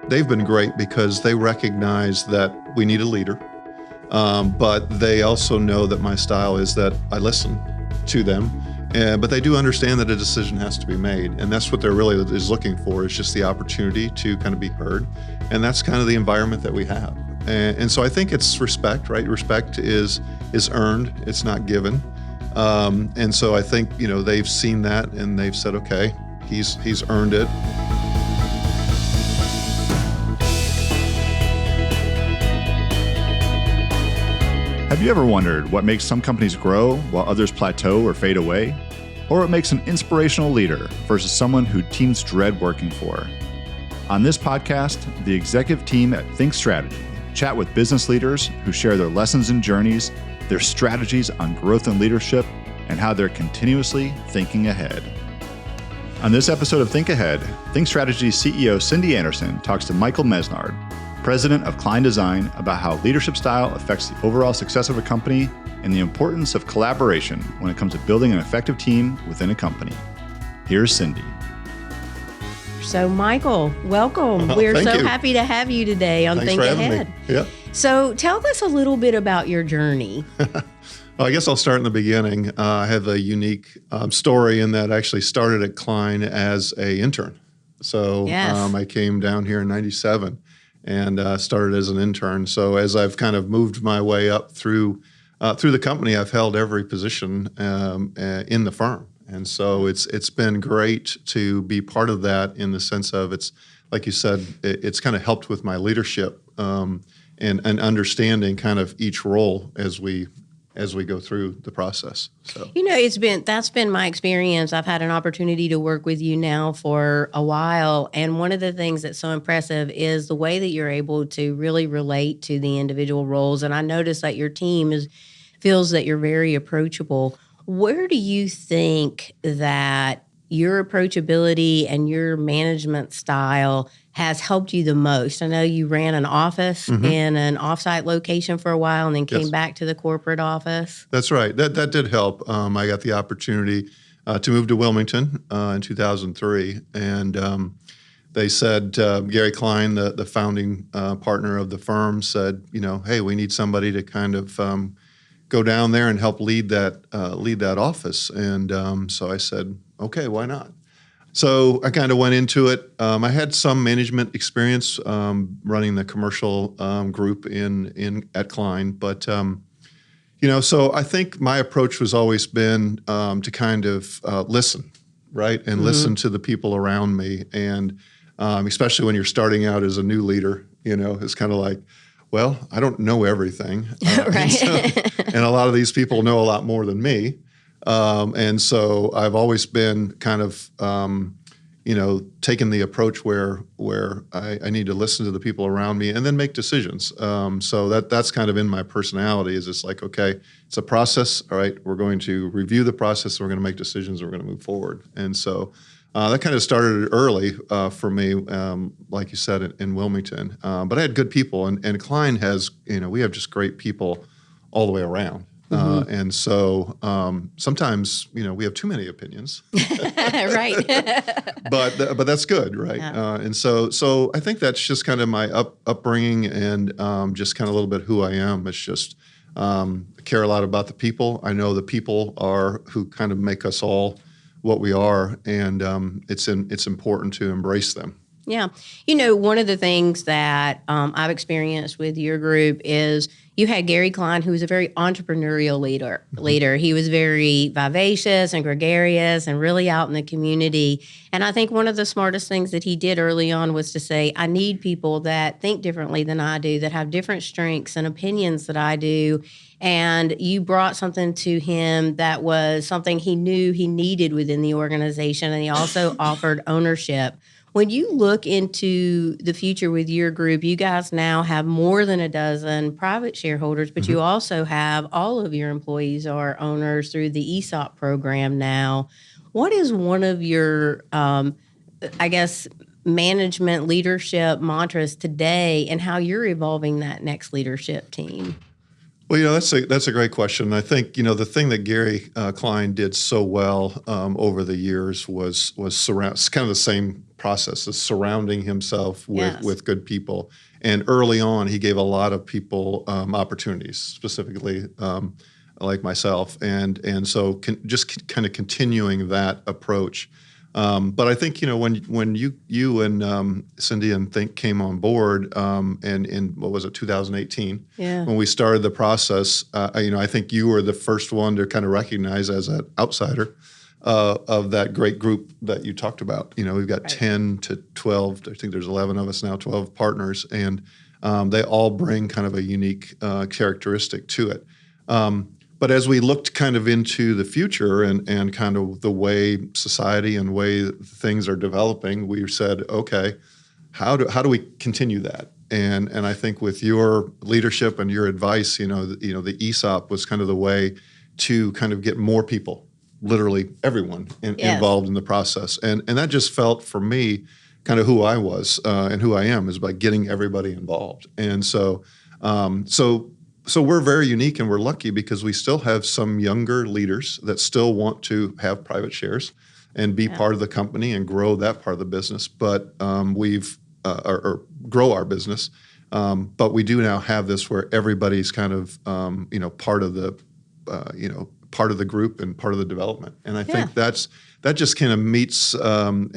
they've been great because they recognize that we need a leader, but they also know that my style is that I listen to them. But they do understand that a decision has to be made, and that's what they're really is looking for, is just the opportunity to kind of be heard, and that's kind of the environment that we have. And so I think it's respect, right? Respect is earned, it's not given. And so I think, they've seen that and they've said, okay, he's earned it. Have you ever wondered what makes some companies grow while others plateau or fade away? Or what makes an inspirational leader versus someone who teams dread working for? On this podcast, the executive team at Thinc Strategy chat with business leaders who share their lessons and journeys, their strategies on growth and leadership, and how they're continuously thinking ahead. On this episode of Thinc Ahead, Thinc Strategy's CEO Cindy Anderson talks to Michael Mesnard, president of Klein Design, about how leadership style affects the overall success of a company and the importance of collaboration when it comes to building an effective team within a company. Here's Cindy. So, Michael, welcome. We're so happy to have you today on Thinc Ahead. Yeah. So, tell us a little bit about your journey. Well, I guess I'll start in the beginning. I have a unique story in that I actually started at Klein as an intern. So Yes. I came down here in '97 and started as an intern. So as I've kind of moved my way up through the company, I've held every position in the firm. And so it's been great to be part of that, in the sense of, it's like you said, it's kind of helped with my leadership and understanding kind of each role as we go through the process. So that's been my experience. I've had an opportunity to work with you now for a while, and one of the things that's so impressive is the way that you're able to really relate to the individual roles. And I notice that your team feels that you're very approachable. Where do you think that your approachability and your management style has helped you the most? I know you ran an office in an offsite location for a while and then came back to the corporate office. That's right. That did help. I got the opportunity to move to Wilmington in 2003, and they said, Gary Klein, the founding partner of the firm, said, hey, we need somebody to kind of go down there and help lead that office. And so I said, okay, why not? So I kind of went into it. I had some management experience running the commercial group at Klein, but so I think my approach has always been to kind of listen, right, and listen to the people around me, and especially when you're starting out as a new leader, it's kind of like, well, I don't know everything, Right. and a lot of these people know a lot more than me. And so I've always been kind of, taking the approach where I need to listen to the people around me and then make decisions. So that's kind of in my personality, is it's like, okay, it's a process. All right, we're going to review the process. We're going to make decisions. We're going to move forward. And so that kind of started early for me, like you said, in Wilmington. But I had good people, and Klein has, we have just great people all the way around. And so sometimes, we have too many opinions. Right. but that's good, right? Yeah. And so I think that's just kind of my upbringing, and just kind of a little bit who I am. It's just I care a lot about the people. I know the people are who kind of make us all what we are, and it's important to embrace them. Yeah. One of the things that I've experienced with your group is you had Gary Klein, who was a very entrepreneurial leader. He was very vivacious and gregarious and really out in the community. And I think one of the smartest things that he did early on was to say, I need people that think differently than I do, that have different strengths and opinions that I do. And you brought something to him that was something he knew he needed within the organization. And he also offered ownership. When you look into the future with your group, you guys now have more than a dozen private shareholders, but you also have all of your employees are owners through the ESOP program now. What is one of your, management leadership mantras today, and how you're evolving that next leadership team? Well, that's a great question. I think the thing that Gary Klein did so well over the years was surround. It's kind of the same process as surrounding himself with good people. And early on, he gave a lot of people opportunities, specifically like myself, and so just kind of continuing that approach. But I think when you and Cindy and Thinc came on board, and in what was it, 2018, when we started the process, I think you were the first one to kind of recognize as an outsider of that great group that you talked about. We've got 10 to 12. I think there's 11 of us now, 12 partners, and they all bring kind of a unique characteristic to it. But as we looked kind of into the future and kind of the way society and way things are developing, we said, okay, how do we continue that? And I think with your leadership and your advice, the ESOP was kind of the way to kind of get more people, literally everyone, involved in the process. And that just felt for me kind of who I was and who I am, is by getting everybody involved. And so we're very unique, and we're lucky because we still have some younger leaders that still want to have private shares and be part of the company and grow that part of the business. But or grow our business. But we do now have this where everybody's kind of part of the part of the group and part of the development. And I think that just kind of meets and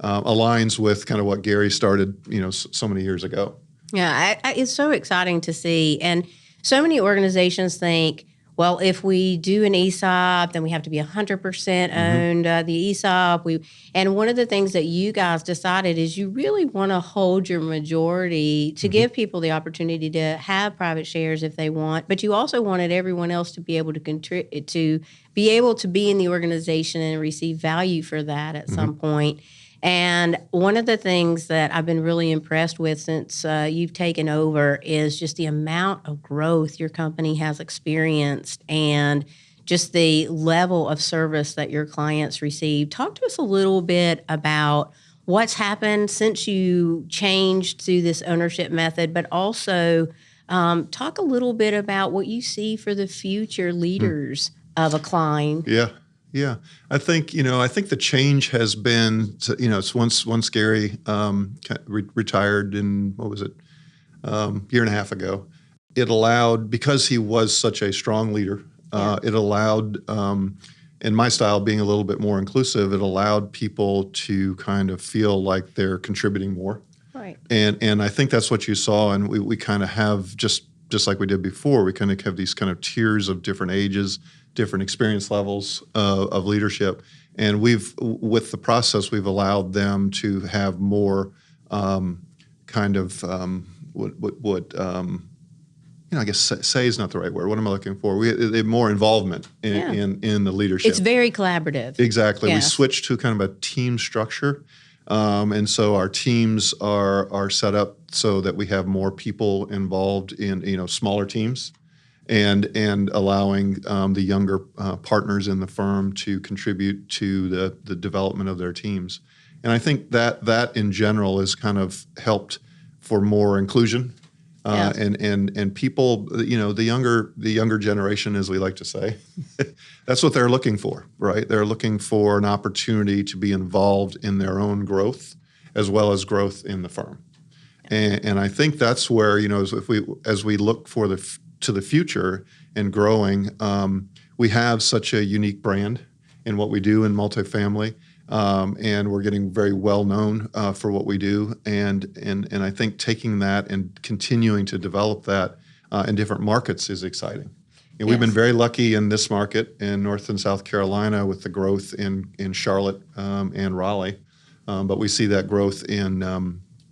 aligns with kind of what Gary started so many years ago. Yeah, it's so exciting to see. And so many organizations think, well, if we do an ESOP, then we have to be 100% owned the ESOP. And one of the things that you guys decided is you really want to hold your majority to give people the opportunity to have private shares if they want. But you also wanted everyone else to be able to contribute, to be able to be in the organization and receive value for that at some point. And one of the things that I've been really impressed with since you've taken over is just the amount of growth your company has experienced and just the level of service that your clients receive. Talk to us a little bit about what's happened since you changed to this ownership method, but also talk a little bit about what you see for the future leaders of a Klein. Yeah, I think the change has been, it's once Gary retired in, what was it, year and a half ago, it allowed, because he was such a strong leader, it allowed, in my style being a little bit more inclusive, it allowed people to kind of feel like they're contributing more. Right. And I think that's what you saw, and we kind of have, just like we did before, we kind of have these kind of tiers of different ages, different experience levels of leadership. And with the process, we've allowed them to have more kind of I guess say is not the right word. What am I looking for? They have more involvement in the leadership. It's very collaborative. Exactly. Yes. We switched to kind of a team structure. And so our teams are set up so that we have more people involved in smaller teams. And allowing the younger partners in the firm to contribute to the development of their teams. And I think that in general has kind of helped for more inclusion and people, the younger generation, as we like to say, that's what they're looking for, right? They're looking for an opportunity to be involved in their own growth as well as growth in the firm. And I think that's where, as we look to the future and growing, we have such a unique brand in what we do in multifamily, and we're getting very well known for what we do. And I think taking that and continuing to develop that in different markets is exciting. And we've been very lucky in this market in North and South Carolina with the growth in Charlotte and Raleigh, but we see that growth in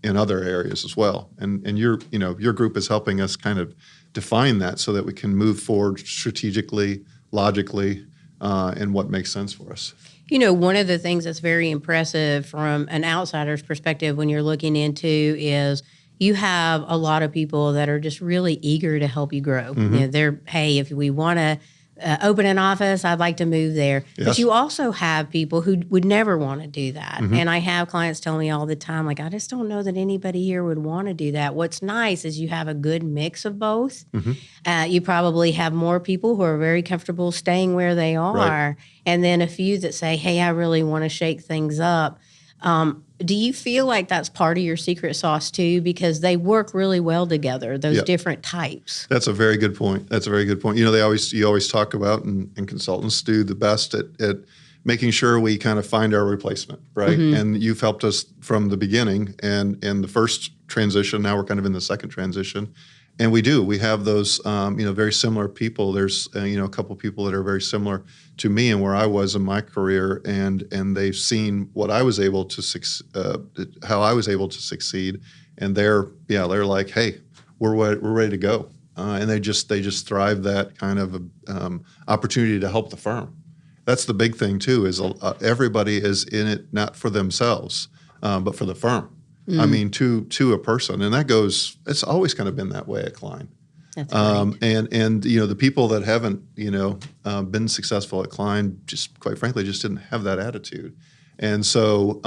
other areas as well. And your group is helping us kind of define that so that we can move forward strategically, logically, and what makes sense for us. One of the things that's very impressive from an outsider's perspective when you're looking into is you have a lot of people that are just really eager to help you grow. They're, hey, if we want to open an office, I'd like to move there. Yes. But you also have people who would never want to do that. Mm-hmm. And I have clients tell me all the time, like, I just don't know that anybody here would want to do that. What's nice is you have a good mix of both. Mm-hmm. You probably have more people who are very comfortable staying where they are, Right. and then a few that say, hey, I really want to shake things up. Do you feel like that's part of your secret sauce too? Because they work really well together, those Yep. different types. That's a very good point. That's a very good point. You always talk about, and consultants do the best at making sure we kind of find our replacement, right? Mm-hmm. And you've helped us from the beginning and the first transition. Now we're kind of in the second transition. And we have those, very similar people. There's, a couple people that are very similar to me and where I was in my career, and they've seen what I was able to, how I was able to succeed, and they're like, hey, we're ready to go, and they just thrive that kind of opportunity to help the firm. That's the big thing too. Is everybody is in it not for themselves, but for the firm. I mean, to a person, and that goes. It's always kind of been that way at Klein. That's great. And the people that haven't been successful at Klein, just quite frankly, just didn't have that attitude. And so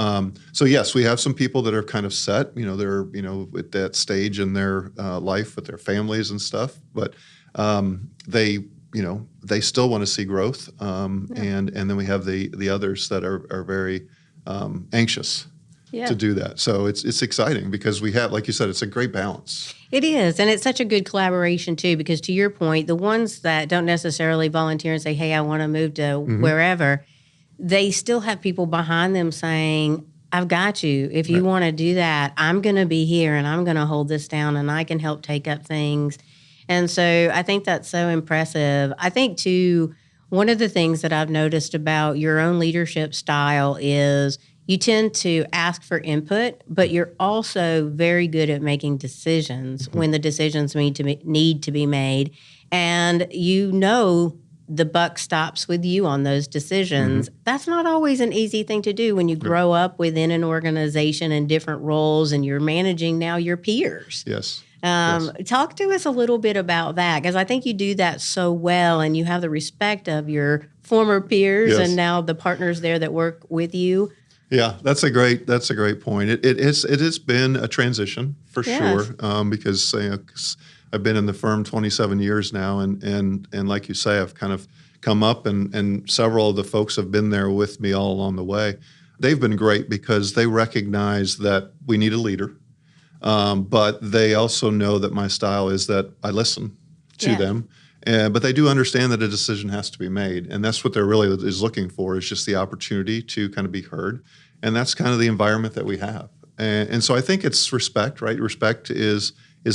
yes, we have some people that are kind of set. They're at that stage in their life with their families and stuff, but they still want to see growth. And then we have the others that are very anxious. Yeah. To do that. So it's exciting because we have, like you said, it's a great balance. It is, and it's such a good collaboration too, because to your point, the ones that don't necessarily volunteer and say, hey, I want to move to wherever, they still have people behind them saying, I've got you. If you want to do that, I'm going to be here and I'm going to hold this down and I can help take up things. And so I think that's so impressive. I think too, one of the things that I've noticed about your own leadership style is you tend to ask for input, but you're also very good at making decisions when the decisions need to be made. And the buck stops with you on those decisions. That's not always an easy thing to do when you grow up within an organization in different roles and you're managing now your peers. Yes. Talk to us a little bit about that, because I think you do that so well and you have the respect of your former peers and now the partners there that work with you. Yeah, that's a great point. It has been a transition for sure, because 'cause I've been in the firm 27 years now, and like you say, I've kind of come up, and several of the folks have been there with me all along the way. They've been great because they recognize that we need a leader, but they also know that my style is that I listen to them. But they do understand that a decision has to be made, and that's what they're really is looking for, is just the opportunity to kind of be heard, and that's kind of the environment that we have. And so I think it's respect, right? Respect is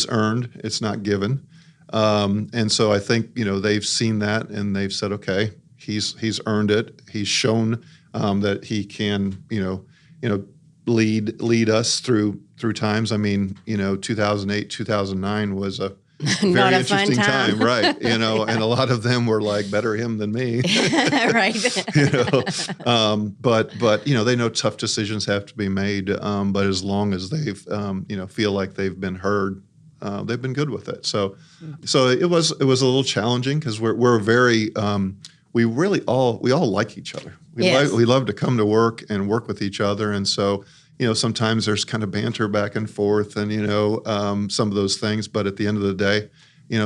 earned; it's not given. And so I think they've seen that, and they've said, okay, he's earned it. He's shown that he can lead us through times. I mean, 2008, 2009 was a very interesting time, right? And a lot of them were like, better him than me, Right. But they know tough decisions have to be made. But as long as they've feel like they've been heard, they've been good with it. So it was a little challenging because we're very we all like each other. We love to come to work and work with each other, and so. Sometimes there's kind of banter back and forth and, some of those things. But at the end of the day,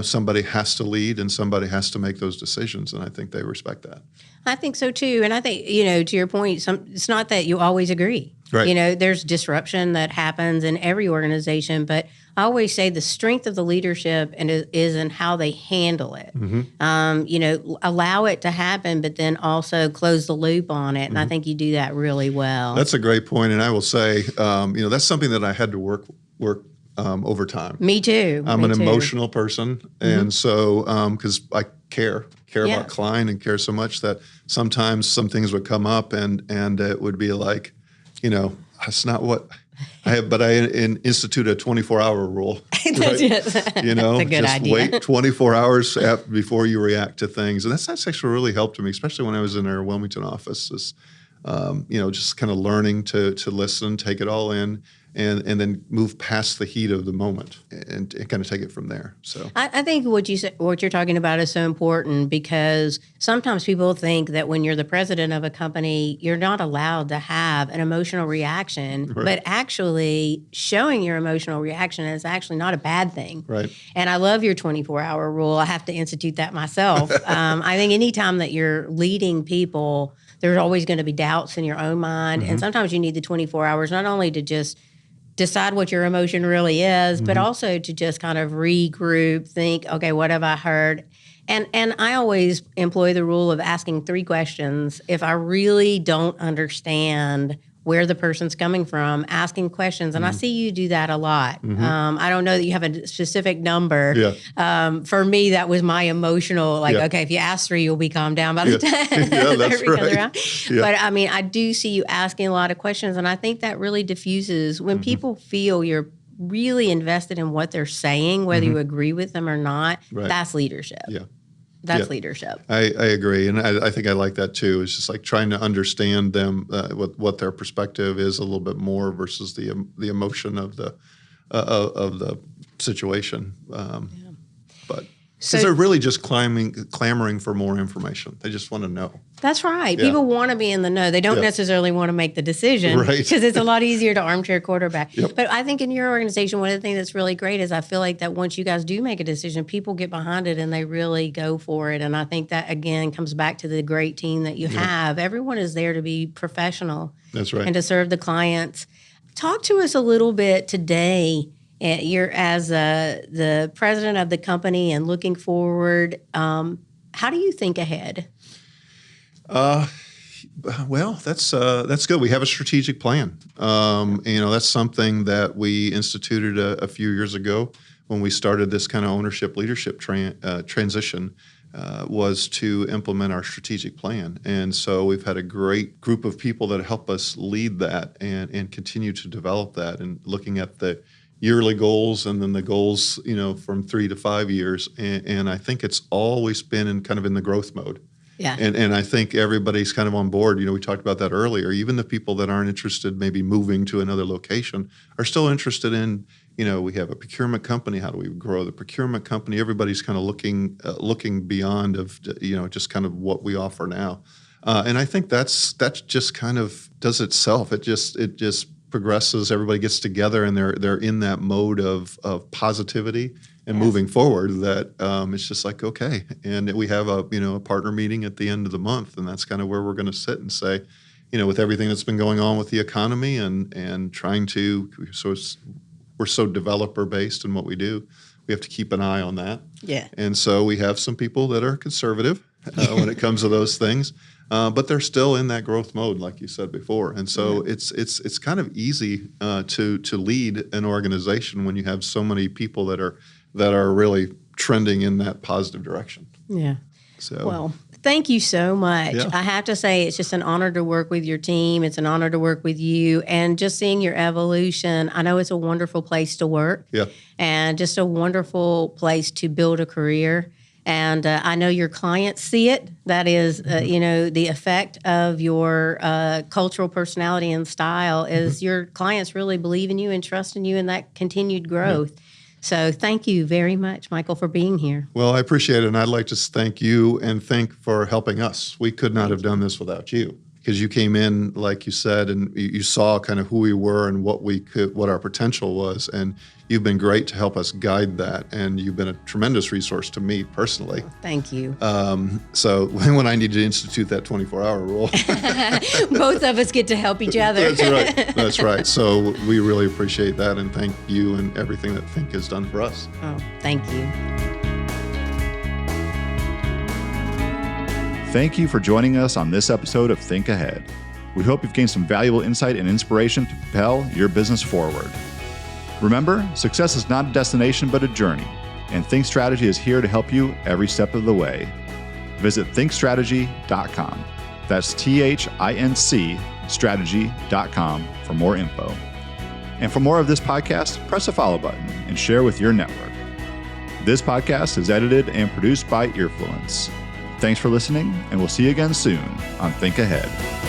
somebody has to lead and somebody has to make those decisions. And I think they respect that. I think so, too. And I think, to your point, it's not that you always agree. Right. There's disruption that happens in every organization. But I always say the strength of the leadership is in how they handle it. Allow it to happen, but then also close the loop on it. And I think you do that really well. That's a great point. And I will say, that's something that I had to work over time. Me too. I'm an emotional person. And so, because I care about Klein and care so much that sometimes some things would come up and it would be like, that's not what I have, but I institute a 24-hour rule. That's right? That's a good just idea. wait 24 hours before you react to things. And that's actually really helped me, especially when I was in our Wilmington office, just kind of learning to listen, take it all in, and then move past the heat of the moment and kind of take it from there. So I think what you're talking about is so important, because sometimes people think that when you're the president of a company, you're not allowed to have an emotional reaction, but actually showing your emotional reaction is actually not a bad thing. Right. And I love your 24-hour rule. I have to institute that myself. I think anytime that you're leading people, there's always going to be doubts in your own mind. And sometimes you need the 24 hours, not only to just decide what your emotion really is, but also to just kind of regroup, think, okay, what have I heard? And I always employ the rule of asking 3 questions. If I really don't understand where the person's coming from, asking questions. And I see you do that a lot. I don't know that you have a specific number. Yeah. For me, that was my emotional, okay, if you ask 3, you'll be calmed down by the time Yeah, that's right. around. Yeah. But I mean, I do see you asking a lot of questions, and I think that really diffuses when people feel you're really invested in what they're saying, whether you agree with them or not. Right. That's leadership. Yeah. That's leadership. I agree, and I think I like that too. It's just like trying to understand them, what their perspective is a little bit more versus the emotion of the situation. But because they're really just clamoring for more information. They just want to know. That's right. Yeah. People want to be in the know. They don't necessarily want to make the decision, Right. because it's a lot easier to armchair quarterback. Yep. But I think in your organization, one of the things that's really great is I feel like that once you guys do make a decision, people get behind it and they really go for it. And I think that, again, comes back to the great team that you have. Everyone is there to be professional. That's right. And to serve the clients. Talk to us a little bit today. You're as the president of the company and looking forward. How do you think ahead? Well, that's good. We have a strategic plan. That's something that we instituted a few years ago when we started this kind of ownership leadership transition. Was to implement our strategic plan. And so we've had a great group of people that help us lead that and continue to develop that, and looking at the yearly goals and then the goals, from 3 to 5 years. And I think it's always been in the growth mode. Yeah. And I think everybody's kind of on board. We talked about that earlier. Even the people that aren't interested, maybe moving to another location, are still interested in, we have a procurement company. How do we grow the procurement company? Everybody's kind of looking beyond of, just kind of what we offer now. And I think that's just kind of does itself. It just progresses. Everybody gets together and they're in that mode of positivity and moving forward. That it's just like, okay. And we have a partner meeting at the end of the month, and that's kind of where we're going to sit and say, with everything that's been going on with the economy and trying to, we're so developer based in what we do. We have to keep an eye on that. Yeah. And so we have some people that are conservative when it comes to those things. But they're still in that growth mode, like you said before, and so it's kind of easy to lead an organization when you have so many people that are really trending in that positive direction. Yeah. So well, thank you so much. Yeah. I have to say, it's just an honor to work with your team. It's an honor to work with you, and just seeing your evolution. I know it's a wonderful place to work. Yeah. And just a wonderful place to build a career. And I know your clients see it. That is, the effect of your cultural personality and style is your clients really believe in you and trust in you and that continued growth. Yeah. So thank you very much, Michael, for being here. Well, I appreciate it. And I'd like to thank you and Thinc for helping us. We could not have done this without you, because you came in, like you said, and you saw kind of who we were and what our potential was. And you've been great to help us guide that. And you've been a tremendous resource to me personally. Thank you. So when I need to institute that 24-hour rule. Both of us get to help each other. That's right. That's right. So we really appreciate that. And thank you and everything that Thinc has done for us. Oh, thank you. Thank you for joining us on this episode of Thinc Ahead. We hope you've gained some valuable insight and inspiration to propel your business forward. Remember, success is not a destination, but a journey, and Thinc Strategy is here to help you every step of the way. Visit thincstrategy.com. That's THINC strategy.com for more info. And for more of this podcast, press the follow button and share with your network. This podcast is edited and produced by Earfluence. Thanks for listening, and we'll see you again soon on Thinc Ahead.